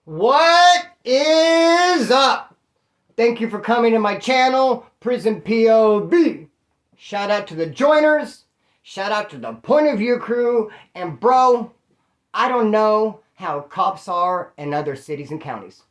What is up? Thank you for coming to my channel, Prison POV. Shout out to the joiners. Shout out to the point of view crew. And bro, I don't know how cops are in other cities and counties,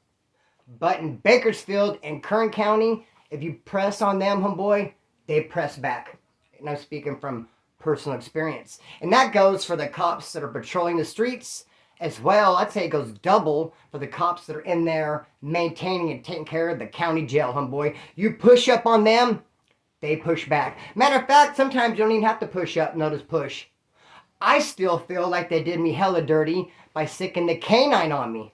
but in Bakersfield and Kern County, if you press on them, homeboy, they press back. And I'm speaking from personal experience. And that goes for the cops that are patrolling the streets as well. I'd say it goes double for the cops that are in there maintaining and taking care of the county jail, homeboy. You push up on them, they push back. Matter of fact, sometimes you don't even have to push up, they'll just push. I still feel like they did me hella dirty by sticking the canine on me.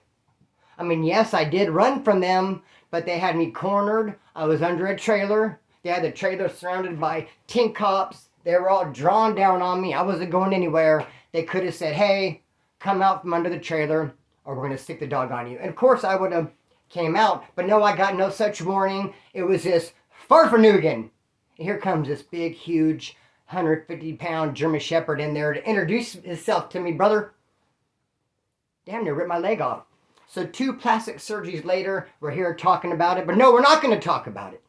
I mean, yes, I did run from them, but they had me cornered. I was under a trailer. They had the trailer surrounded by 10 cops. They were all drawn down on me. I wasn't going anywhere. They could have said, hey, come out from under the trailer or we're going to stick the dog on you. And of course, I would have came out. But no, I got no such warning. It was just Farfanugan. And here comes this big, huge, 150-pound German Shepherd in there to introduce himself to me, brother. Damn near ripped my leg off. So 2 plastic surgeries later, we're here talking about it. But no, we're not going to talk about it.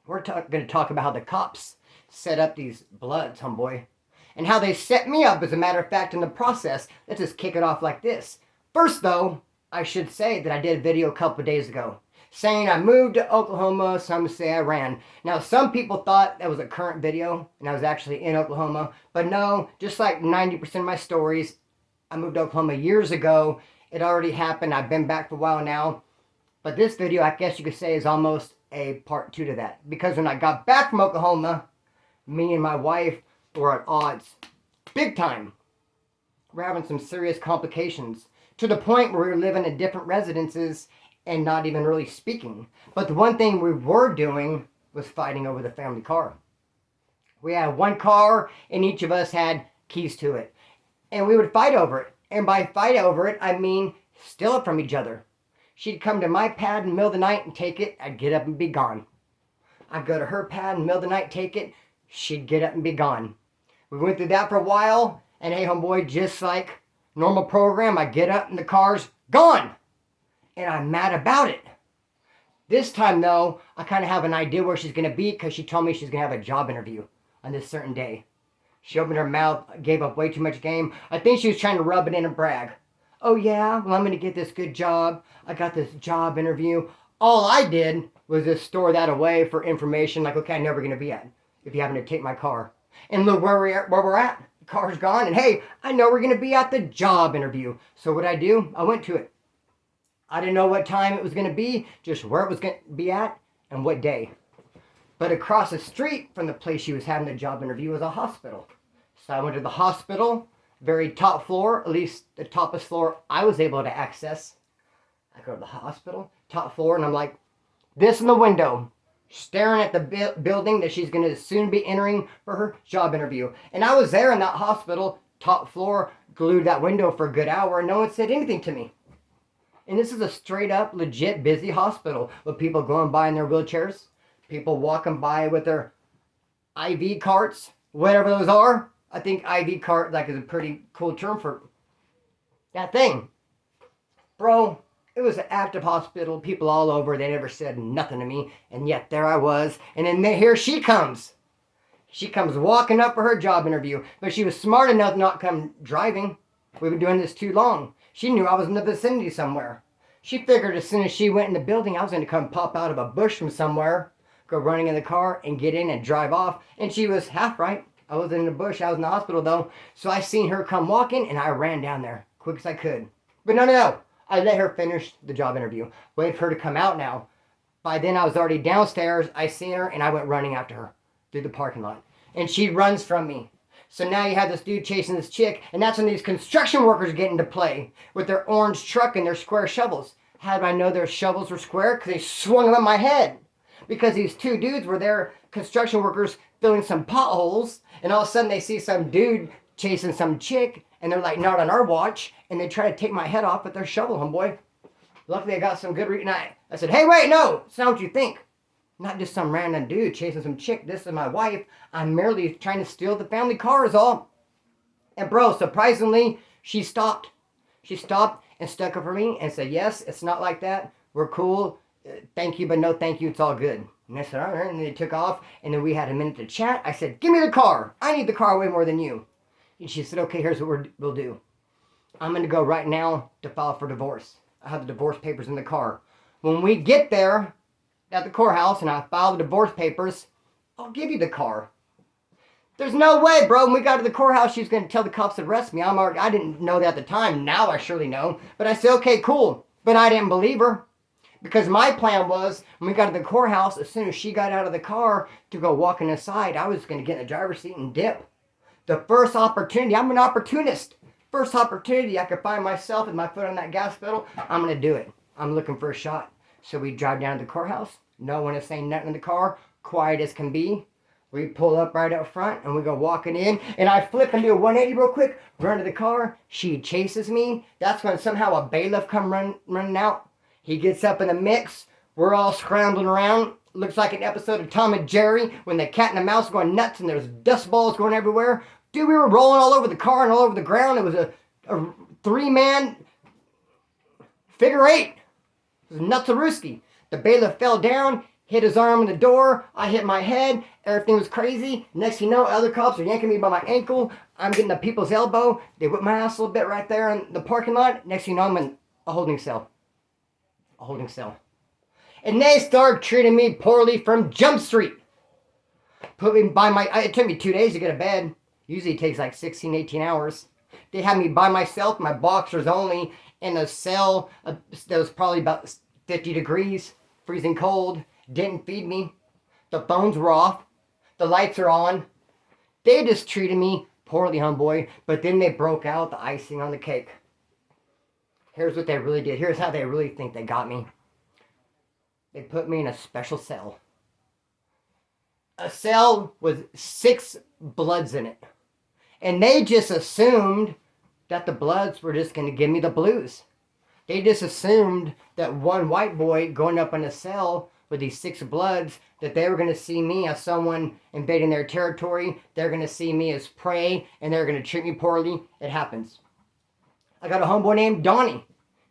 We're going to talk about how the cops set up these bloods, homeboy. And how they set me up, as a matter of fact, in the process. Let's just kick it off like this. First, though, I should say that I did a video a couple of days ago saying I moved to Oklahoma. Some say I ran. Now, some people thought that was a current video and I was actually in Oklahoma. But no, just like 90% of my stories, I moved to Oklahoma years ago. It already happened. I've been back for a while now. But this video, I guess you could say, is almost a part 2 to that. Because when I got back from Oklahoma, me and my wife were at odds. Big time. We're having some serious complications. To the point where we were living in different residences and not even really speaking. But the one thing we were doing was fighting over the family car. We had one car and each of us had keys to it. And we would fight over it. And by fight over it, I mean steal it from each other. She'd come to my pad in the middle of the night and take it. I'd get up and be gone. I'd go to her pad in the middle of the night, take it. She'd get up and be gone. We went through that for a while. And hey, homeboy, just like normal program, I get up and the car's gone. And I'm mad about it. This time, though, I kind of have an idea where she's going to be because she told me she's going to have a job interview on this certain day. She opened her mouth, gave up way too much game. I think she was trying to rub it in and brag. Oh yeah, well I'm going to get this good job. I got this job interview. All I did was just store that away for information like, okay, I know where we're going to be at if you happen to take my car. And look where we're at. The car's gone. And hey, I know we're going to be at the job interview. So what I do, I went to it. I didn't know what time it was going to be, just where it was going to be at and what day. But across the street from the place she was having the job interview was a hospital. So I went to the hospital, very top floor, at least the toppest floor I was able to access. I go to the hospital, top floor, and I'm like, this in the window, staring at the building that she's going to soon be entering for her job interview. And I was there in that hospital, top floor, glued to that window for a good hour, and no one said anything to me. And this is a straight up, legit, busy hospital with people going by in their wheelchairs, people walking by with their IV carts, whatever those are. I think IV cart is a pretty cool term for that thing. Bro, it was an active hospital, people all over. They never said nothing to me. And yet there I was. And then here she comes. She comes walking up for her job interview. But she was smart enough not to come driving. We've been doing this too long. She knew I was in the vicinity somewhere. She figured as soon as she went in the building, I was going to come pop out of a bush from somewhere, go running in the car and get in and drive off. And she was half right. I wasn't in the bush. I was in the hospital, though. So I seen her come walking, and I ran down there quick as I could. But no. I let her finish the job interview. Waited for her to come out now. By then, I was already downstairs. I seen her, and I went running after her through the parking lot. And she runs from me. So now you have this dude chasing this chick, and that's when these construction workers get into play with their orange truck and their square shovels. How did I know their shovels were square? Because they swung them at my head. Because these 2 dudes were there, construction workers, filling some potholes, and all of a sudden they see some dude chasing some chick, and they're like, not on our watch, and they try to take my head off with their shovel, homeboy. Luckily I got some good reading. I said, hey, wait, no, it's not what you think. Not just some random dude chasing some chick. This is my wife. I'm merely trying to steal the family car is all. And bro, surprisingly, she stopped. She stopped and stuck up for me and said, yes, it's not like that. We're cool. Thank you, but no thank you. It's all good. And I said, all right. And they took off. And then we had a minute to chat. I said, give me the car. I need the car way more than you. And she said, okay, here's what we'll do. I'm going to go right now to file for divorce. I have the divorce papers in the car. When we get there at the courthouse and I file the divorce papers, I'll give you the car. There's no way, bro. When we got to the courthouse, she was going to tell the cops to arrest me. I didn't know that at the time. Now I surely know. But I said, okay, cool. But I didn't believe her. Because my plan was, when we got to the courthouse, as soon as she got out of the car to go walking inside, I was going to get in the driver's seat and dip. The first opportunity, I'm an opportunist. First opportunity I could find myself with my foot on that gas pedal, I'm going to do it. I'm looking for a shot. So we drive down to the courthouse. No one is saying nothing in the car. Quiet as can be. We pull up right up front and we go walking in. And I flip and do a 180 real quick. Run to the car. She chases me. That's when somehow a bailiff come running out. He gets up in the mix. We're all scrambling around. Looks like an episode of Tom and Jerry when the cat and the mouse going nuts and there's dust balls going everywhere. Dude, we were rolling all over the car and all over the ground. It was a 3-man figure 8. It was nuts-a-rooski. The bailiff fell down, hit his arm in the door. I hit my head. Everything was crazy. Next thing you know, other cops are yanking me by my ankle. I'm getting the people's elbow. They whip my ass a little bit right there in the parking lot. Next thing you know, I'm in a holding cell. A holding cell. And they started treating me poorly from Jump Street. Put me by it took me 2 days to get a bed. Usually it takes like 16, 18 hours. They had me by myself, my boxers only, in a cell that was probably about 50 degrees, freezing cold. Didn't feed me. The phones were off. The lights are on. They just treated me poorly, homeboy. But then they broke out the icing on the cake. Here's what they really did. Here's how they really think they got me. They put me in a special cell. A cell with 6 bloods in it. And they just assumed that the bloods were just going to give me the blues. They just assumed that one white boy going up in a cell with these 6 bloods, that they were going to see me as someone invading their territory. They're going to see me as prey, and they're going to treat me poorly. It happens. I got a homeboy named Donnie.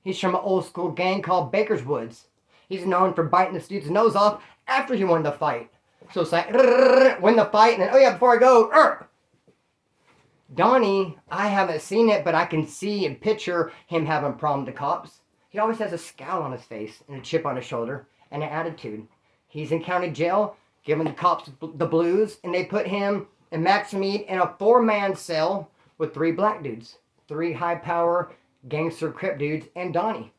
He's from an old school gang called Baker's Woods. He's known for biting this dude's nose off after he won the fight. So it's like, win the fight, and then, oh yeah, before I go, Donnie, I haven't seen it, but I can see and picture him having a problem with the cops. He always has a scowl on his face and a chip on his shoulder and an attitude. He's in county jail, giving the cops the blues, and they put him and Max Mead in a 4-man cell with 3 black dudes. 3 high-power gangster Crip dudes and Donnie.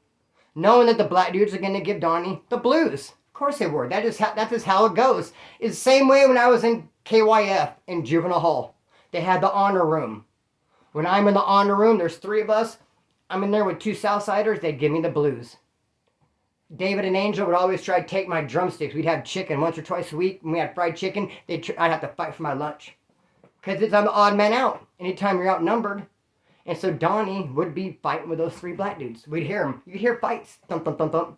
Knowing that the black dudes are going to give Donnie the blues. Of course they were. That's just how it goes. It's the same way when I was in KYF in juvenile hall. They had the honor room. When I'm in the honor room, there's 3 of us. I'm in there with 2 Southsiders. They'd give me the blues. David and Angel would always try to take my drumsticks. We'd have chicken once or twice a week. When we had fried chicken, I'd have to fight for my lunch. Because I'm the odd man out. Anytime you're outnumbered. And so Donnie would be fighting with those 3 black dudes. We'd hear them. You'd hear fights. Thump, thump, thump, thump.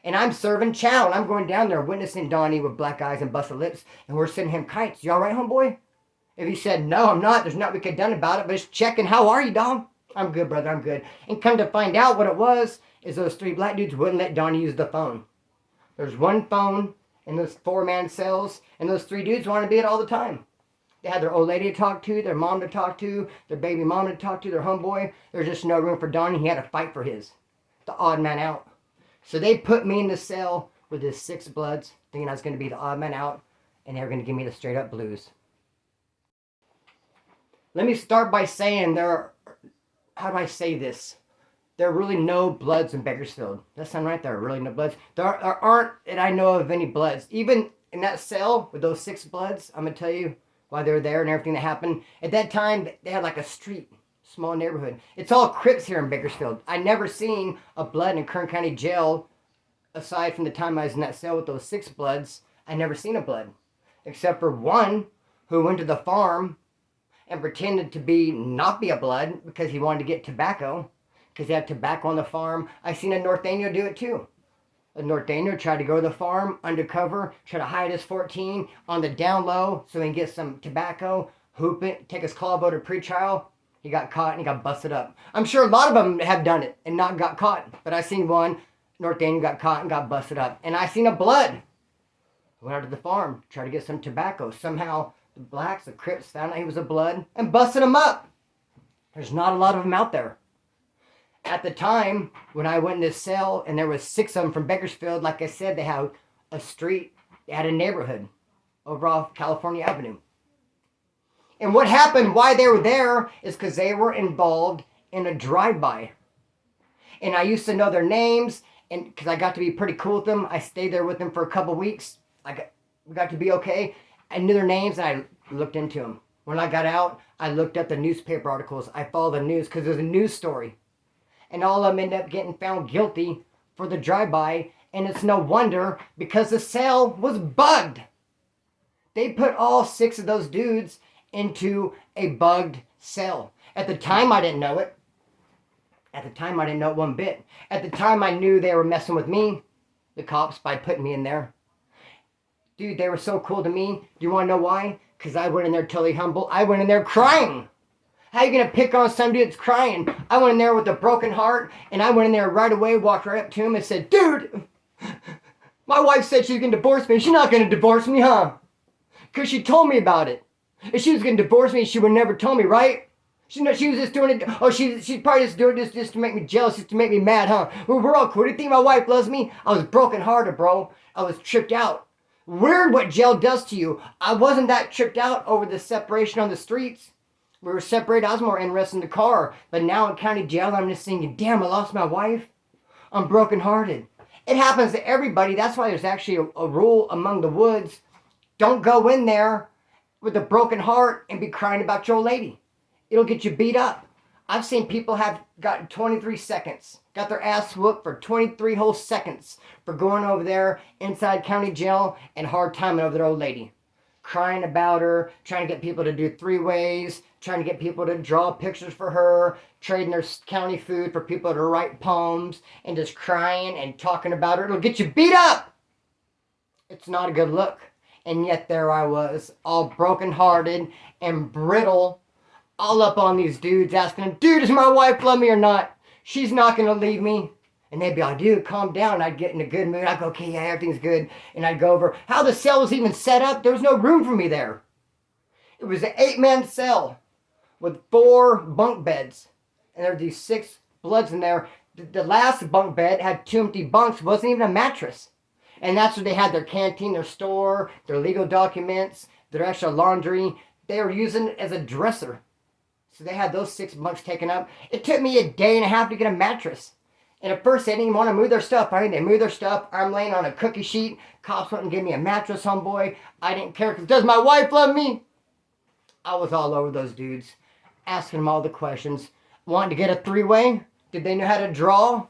And I'm serving chow. And I'm going down there witnessing Donnie with black eyes and busted lips. And we're sending him kites. You all right, homeboy? If he said, no, I'm not. There's nothing we could have done about it. But just checking. How are you, dog? I'm good, brother. I'm good. And come to find out what it was is those 3 black dudes wouldn't let Donnie use the phone. There's 1 phone in those 4-man cells. And those 3 dudes wanted to be it all the time. They had their old lady to talk to, their mom to talk to, their baby mom to talk to, their homeboy. There's just no room for Donnie. He had to fight for his. The odd man out. So they put me in the cell with his 6 bloods, thinking I was going to be the odd man out, and they were going to give me the straight up blues. Let me start by saying how do I say this? There are really no bloods in Bakersfield. That sound right? There are really no bloods. There aren't, and I know of any bloods. Even in that cell with those 6 bloods, I'm going to tell you why they were there and everything that happened. At that time, they had like a street, small neighborhood. It's all Crips here in Bakersfield. I never seen a blood in Kern County Jail, aside from the time I was in that cell with those 6 bloods. I never seen a blood. Except for one who went to the farm and pretended to not be a blood because he wanted to get tobacco. Because they had tobacco on the farm. I seen a Norteño do it too. A Norteño tried to go to the farm undercover, try to hide his 14 on the down low so he can get some tobacco, hoop it, take his call boat to pretrial. He got caught and he got busted up. I'm sure a lot of them have done it and not got caught. But I seen one, North Daniel, got caught and got busted up. And I seen a blood. Went out to the farm, tried to get some tobacco. Somehow the blacks, the Crips, found out he was a blood and busted him up. There's not a lot of them out there. At the time, when I went in this cell, and there was 6 of them from Bakersfield, like I said, they had a street, they had a neighborhood over off California Avenue. And what happened, why they were there, is because they were involved in a drive-by. And I used to know their names, and because I got to be pretty cool with them, I stayed there with them for a couple weeks. We got to be okay. I knew their names, and I looked into them. When I got out, I looked up the newspaper articles. I followed the news because it was a news story. And all of them ended up getting found guilty for the drive-by. And it's no wonder because the cell was bugged. They put all 6 of those dudes into a bugged cell. At the time, I didn't know it. At the time, I didn't know it one bit. At the time, I knew they were messing with me, the cops, by putting me in there. Dude, they were so cool to me. Do you want to know why? Because I went in there totally humble. I went in there crying. How you going to pick on somebody that's crying? I went in there with a broken heart, and I went in there right away, walked right up to him and said, dude, my wife said she's going to divorce me. She's not going to divorce me, huh? Because she told me about it. If she was going to divorce me, she would never tell me, right? She was just doing it. Oh, she's probably just doing this just to make me jealous, just to make me mad, huh? Well, we're all cool. Do you think my wife loves me? I was broken hearted, bro. I was tripped out. Weird what jail does to you. I wasn't that tripped out over the separation on the streets. We were separated. I was more interested in the car. But now in county jail, I'm just thinking, damn, I lost my wife. I'm brokenhearted. It happens to everybody. That's why there's actually a rule among the woods. Don't go in there with a broken heart and be crying about your old lady. It'll get you beat up. I've seen people have gotten 23 seconds. Got their ass whooped for 23 whole seconds for going over there inside county jail and hard timing over their old lady. Crying about her, trying to get people to do 3-ways, trying to get people to draw pictures for her, trading their county food for people to write poems, and just crying and talking about her. It'll get you beat up. It's not a good look. And yet there I was, all brokenhearted and brittle, all up on these dudes asking them, dude, does my wife love me or not? She's not going to leave me. And they'd be like, dude, calm down. I'd get in a good mood. I'd go, okay, yeah, everything's good. And I'd go over how the cell was even set up. There was no room for me there. It was an 8-man cell with 4 bunk beds. And there were these 6 bloods in there. The last bunk bed had 2 empty bunks. It wasn't even a mattress. And that's where they had their canteen, their store, their legal documents, their extra laundry. They were using it as a dresser. So they had those 6 bunks taken up. It took me a day and a half to get a mattress. And at first they didn't even want to move their stuff. I mean, they moved their stuff. I'm laying on a cookie sheet. Cops went and gave me a mattress, homeboy. I didn't care because does my wife love me? I was all over those dudes, asking them all the questions. Wanting to get a 3-way? Did they know how to draw?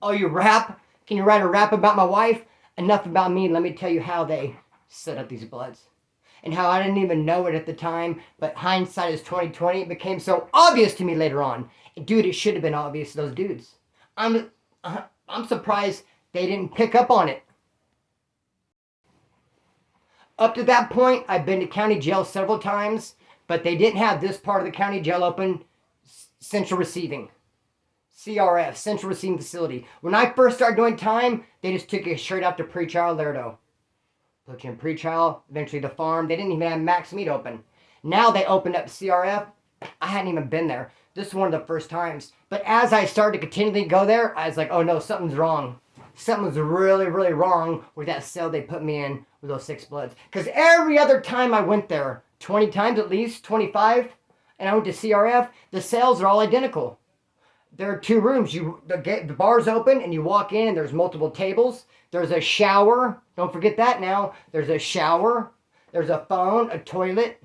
Oh, you rap? Can you write a rap about my wife? Enough about me. Let me tell you how they set up these bloods. And how I didn't even know it at the time, but hindsight is 20/20. It became so obvious to me later on. Dude, it should have been obvious to those dudes. I'm surprised they didn't pick up on it. Up to that point, I've been to county jail several times, but they didn't have this part of the county jail open, Central Receiving. CRF, Central Receiving Facility. When I first started doing time, they just took you straight out to pretrial Laredo. Put you in pretrial, eventually the farm. They didn't even have max meat open. Now they opened up CRF. I hadn't even been there. This is one of the first times. But as I started to continually go there, I was like, oh no, something's wrong. Something's really, really wrong with that cell they put me in with those 6 bloods. Because every other time I went there, 20 times at least, 25, and I went to CRF, the cells are all identical. There are 2 rooms. The bar's open and you walk in and there's multiple tables. There's a shower. Don't forget that now. There's a shower. There's a phone, a toilet.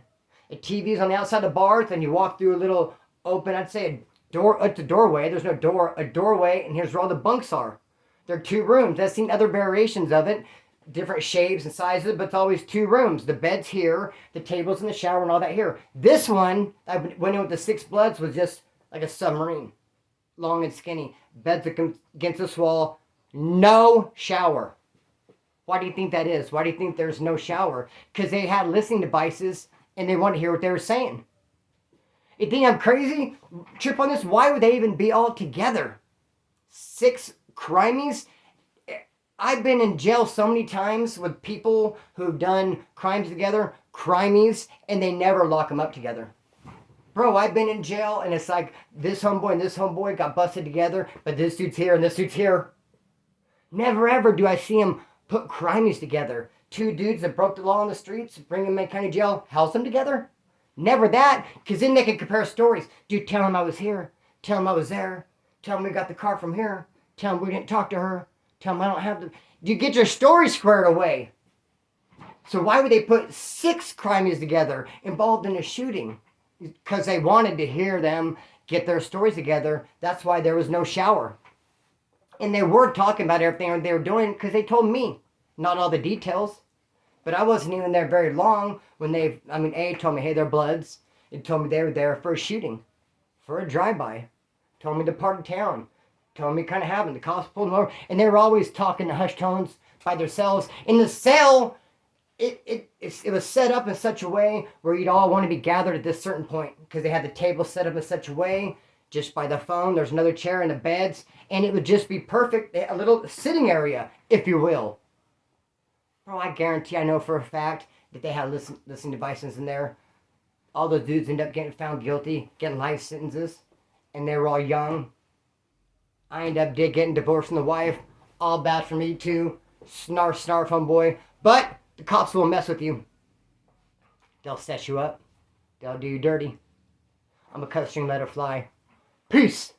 A TV's on the outside of the bars. Then you walk through a little open, I'd say a door. It's a doorway. There's no door. A doorway, and here's where all the bunks are. There are 2 rooms. I've seen other variations of it. Different shapes and sizes, but it's always 2 rooms. The bed's here. The table's in the shower and all that here. This one, I went in with the 6 bloods, was just like a submarine. Long and skinny. Beds against this wall. No shower. Why do you think that is? Why do you think there's no shower? Because they had listening devices and they wanted to hear what they were saying. You think I'm crazy? Trip on this? Why would they even be all together? 6 crimies? I've been in jail so many times with people who've done crimes together, crimies, and they never lock them up together. Bro, I've been in jail, and it's like this homeboy and this homeboy got busted together, but this dude's here and this dude's here. Never ever do I see them put crimies together. 2 dudes that broke the law on the streets, bring them in county jail, house them together. Never that, because then they can compare stories. Dude, tell him I was here. Tell him I was there. Tell him we got the car from here. Tell him we didn't talk to her. Tell him I don't have the... You get your story squared away. So why would they put 6 crimies together involved in a shooting? Because they wanted to hear them get their stories together. That's why there was no shower. And they were talking about everything they were doing because they told me. Not all the details. But I wasn't even there very long when A told me, hey, they're Bloods. It told me they were there for a shooting. For a drive-by. Told me to part of town. Told me kind of happened. The cops pulled them over. And they were always talking in hushed tones by themselves. In the cell... It was set up in such a way where you'd all want to be gathered at this certain point because they had the table set up in such a way, just by the phone, there's another chair and the beds, and it would just be perfect, a little sitting area, if you will. Bro, I guarantee, I know for a fact that they had listening devices in there. All those dudes end up getting found guilty, getting life sentences, and they were all young. I ended up getting divorced from the wife, all bad for me too, snarf, homeboy, but... The cops will mess with you. They'll set you up. They'll do you dirty. I'm a cut string, let her fly. Peace.